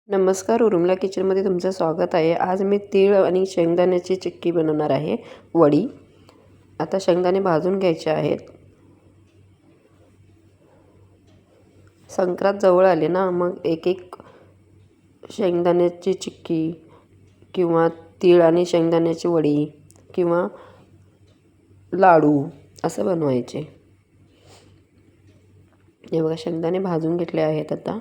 नमस्कार, उरुमला किचनमध्ये तुमचं स्वागत आहे. आज मी तीळ आणि शेंगदाण्याची चिक्की बनवणार आहे, वडी. आता शेंगदाणे भाजून घ्यायचे आहेत. संक्रांत जवळ आले ना, मग एक एक शेंगदाण्याची चिक्की किंवा तीळ आणि शेंगदाण्याची वडी किंवा लाडू असं बनवायचे. हे बघा, शेंगदाणे भाजून घेतले आहेत. आता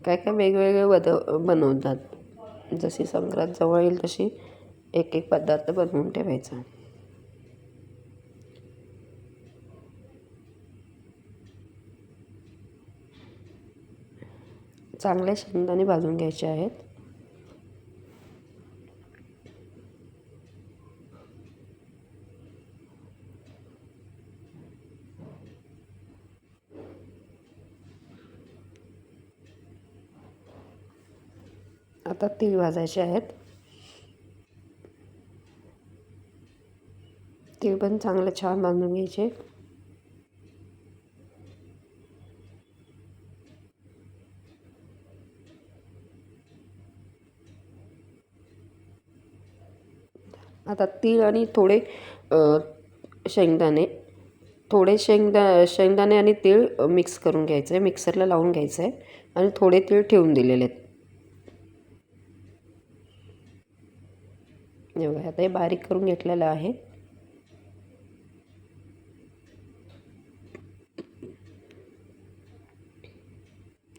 काय काय वेगवेगळे बनवतात. जशी संक्रांत जवळ येईल तशी एक एक पदार्थ बनवून ठेवायचा. चांगले शेंगदाणे भाजून घ्यायचे आहेत. आता तीळ भाजायचे आहेत. तीळ पण चांगले छान भाजून घ्यायचे. आता तीळ आणि थोडे शेंगदाणे शेंगदाणे आणि तीळ मिक्स करून घ्यायचं आहे. मिक्सरला लावून घ्यायचं आहे आणि थोडे तीळ ठेवून दिलेले आहेत. बघा, आता हे बारीक करून घेतलेलं आहे.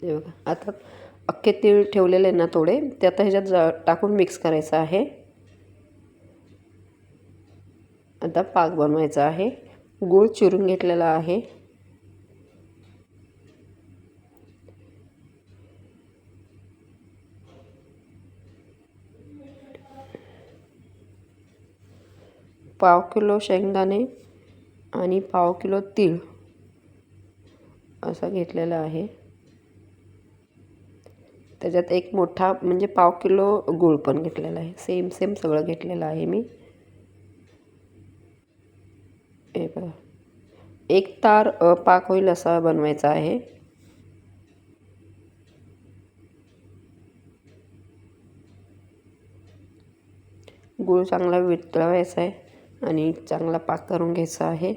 हे बघा, आता अख्खे तीळ ठेवलेले ना थोडे, ते आता ह्याच्यात टाकून मिक्स करायचं आहे. आता पाक बनवायचा आहे. गूळ चिरून घेतलेला आहे. पाव किलो शेंगदाणे आणि पाव किलो तीळ असा घेतलेला आहे. त्याच्यात एक मोठा म्हणजे पाव किलो गूळ पण घेतलेला आहे. सेम सगळं घेतलेलं आहे मी. हे बघा, एक तार पाक होईल असा बनवायचा आहे. गूळ चांगला वितळवायचा आहे आणि चांगला पाक करून घ्यायचा आहे.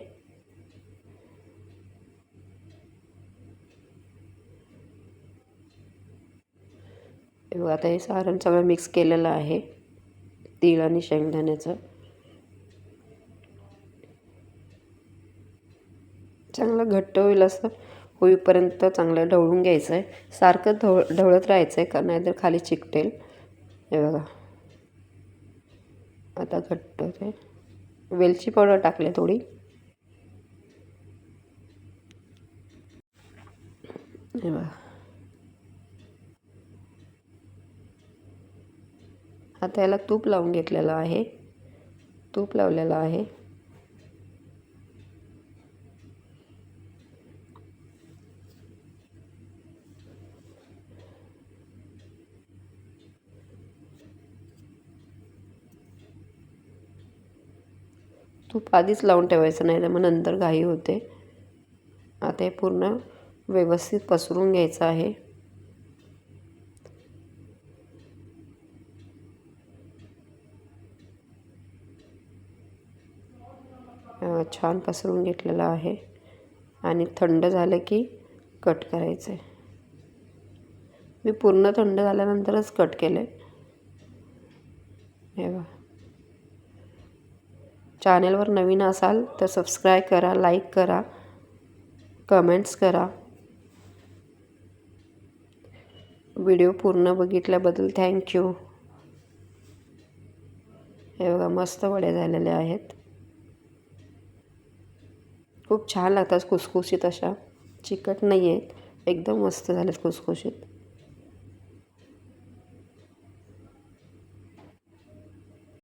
आता हे सारण सगळं मिक्स केलेलं आहे, तीळ आणि शेंगदाण्याचं. चांगलं घट्ट होईल असं होईपर्यंत चांगलं ढवळून घ्यायचं आहे. सारखं ढवळत राहायचं आहे, का नाहीतर खाली चिकटेल. हे बघा, आता घट्ट होते. वेलची पावडर टाकले थोडी. हे बघा, आता याला तूप लावून घेतलेलं आहे. तूप लावलेलं आहे. तूप आधीच लावून ठेवायचं, नाही तर मग नंतर घाई होते. आता हे पूर्ण व्यवस्थित पसरून घ्यायचं आहे. छान पसरून घेतलेलं आहे आणि थंड झालं की कट करायचं आहे. मी पूर्ण थंड झाल्यानंतरच कट केले. हे बघा, चॅनलवर नवीन असाल तर सबस्क्राईब करा, लाईक करा, कमेंट्स करा. व्हिडिओ पूर्ण बघितल्याबद्दल थँक्यू. हे बघा, मस्त वड्या झालेल्या आहेत. खूप छान लागतात, खुसखुशीत अशा. चिकट नाही आहेत, एकदम मस्त झालेत खुसखुशीत.